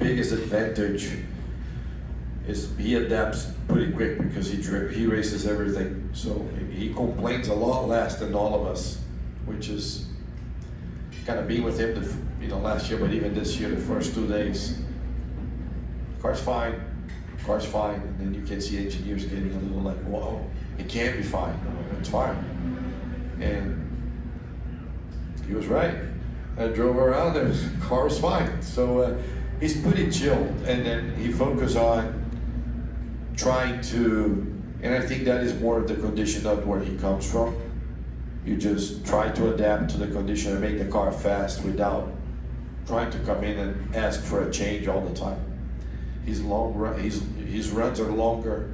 biggest advantage is he adapts pretty quick because he races everything. So he complains a lot less than all of us, which is kind of being with him, last year, but even this year, the first 2 days, car's fine, and then you can see engineers getting a little like, whoa, it can't be fine. It's fine, and he was right. I drove around and the car was fine. So he's pretty chilled, and then he focused on trying to, and I think that is more of the condition of where he comes from. You just try to adapt to the condition and make the car fast without trying to come in and ask for a change all the time. His runs are longer,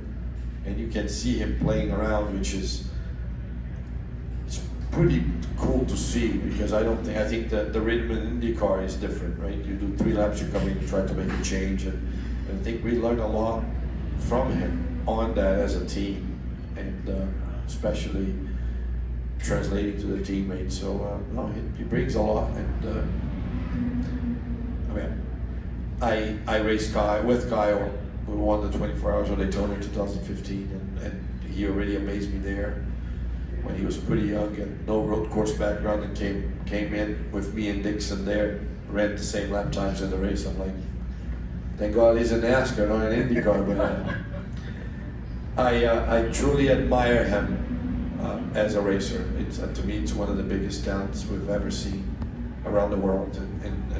and you can see him playing around, which is it's pretty cool to see, because I think that the rhythm in IndyCar is different, right? You do 3 laps, you come in, you try to make a change, and I think we learned a lot from him on that as a team, and especially translating to the teammates. So no, he brings a lot, and I raced with Kyle. We won the 24 Hours of Daytona in 2015, and he already amazed me there when he was pretty young and no road course background, and came in with me and Dixon there, ran the same lap times in the race. I'm like, thank God he's an NASCAR, not an IndyCar. But I truly admire him as a racer. To me, it's one of the biggest talents we've ever seen around the world, and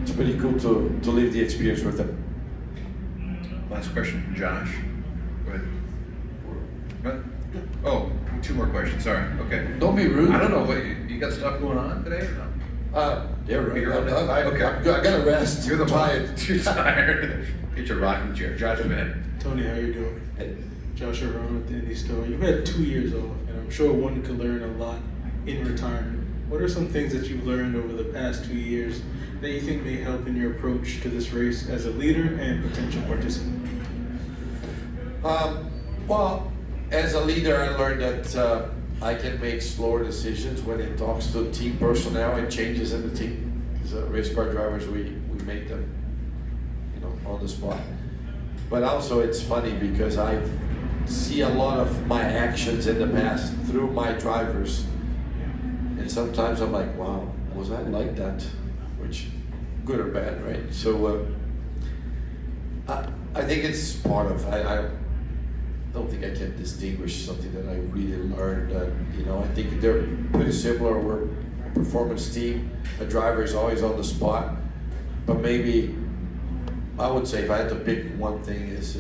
it's pretty cool to live the experience with him. Last question, Josh. Go ahead. What? Oh, 2 more questions. Sorry. Okay. Don't be rude. I don't know. What you got stuff going on today or no? Yeah, right. Okay. I gotta rest. You're the tired. Too tired. Get your rocking chair. Josh, go ahead. Tony, how you doing? Hey. Josh Around with the Indy Store. You've had 2 years off, and I'm sure one could learn a lot in retirement. What are some things that you've learned over the past 2 years that you think may help in your approach to this race as a leader and potential participant? Well, as a leader, I learned that I can make slower decisions when it talks to team personnel and changes in the team. As race car drivers, we make them, on the spot. But also, it's funny because I see a lot of my actions in the past through my drivers, and sometimes I'm like, wow, was I like that? Which, good or bad, right? So I think it's part of. I don't think I can distinguish something that I really learned. I think they're pretty similar. We're a performance team. A driver is always on the spot, but maybe I would say if I had to pick one thing is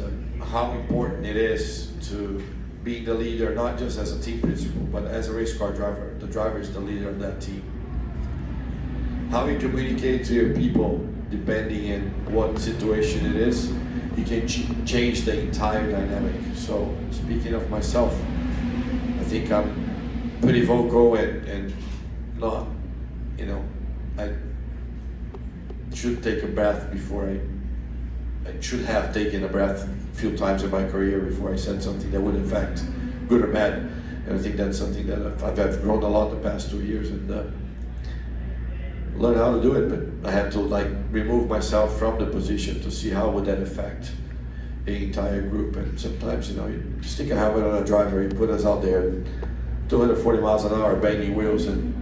how important it is to be the leader, not just as a team principal, but as a race car driver. The driver is the leader of that team. How you communicate to your people, depending on what situation it is, you can change the entire dynamic. So speaking of myself, I think I'm pretty vocal and not, I should take a breath before I should have taken a breath a few times in my career before I said something that would affect good or bad. And I think that's something that I've grown a lot the past 2 years, and learn how to do it. But I had to remove myself from the position to see how would that affect the entire group. And sometimes, you stick a helmet on a driver, you put us out there 240 miles an hour banging wheels, and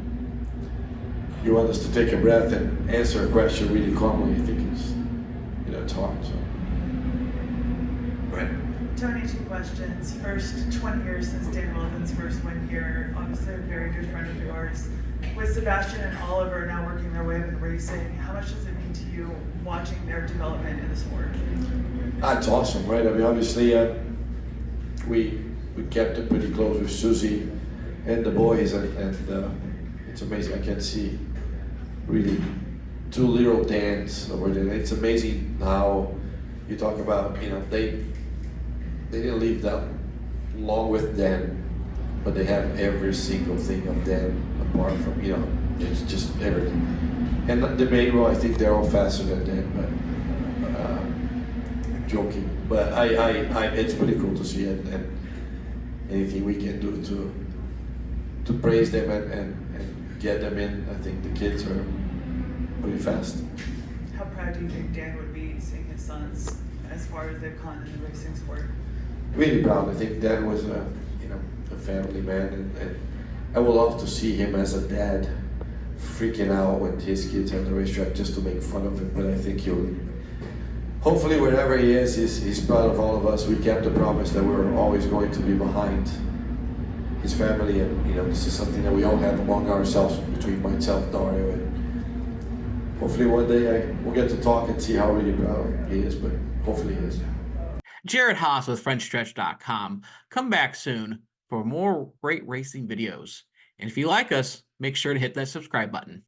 you want us to take a breath and answer a question really calmly. I think it's hard. So. Go ahead. Tony, 2 questions. First, 20 years since Dan Wheldon's first win here, obviously a very good friend of yours. With Sebastian and Oliver now working their way up in racing, how much does it mean to you watching their development in the sport? That's awesome, right? I mean, obviously, we kept it pretty close with Susie and the boys, and it's amazing. I can see really 2 little Dans over there. It's amazing how you talk about, they didn't leave that long with Dan, but they have every single thing of Dan apart from, it's just everything. And debatable, I think they're all faster than Dan, but joking. But it's pretty cool to see it, and anything we can do to praise them and get them in. I think the kids are pretty fast. how proud do you think Dan would be seeing his sons as far as they've gone in the racing sport? Really proud. I think Dan was a family man, and I would love to see him as a dad freaking out when his kids are on the racetrack just to make fun of him. But I think he'll, hopefully wherever he is, he's proud of all of us. We kept the promise that we're always going to be behind his family, and this is something that we all have among ourselves, between myself, Dario, and hopefully one day we'll get to talk and see how really proud he is, but hopefully he is. Jared Haas with FrenchStretch.com. Come back soon for more great racing videos. And if you like us, make sure to hit that subscribe button.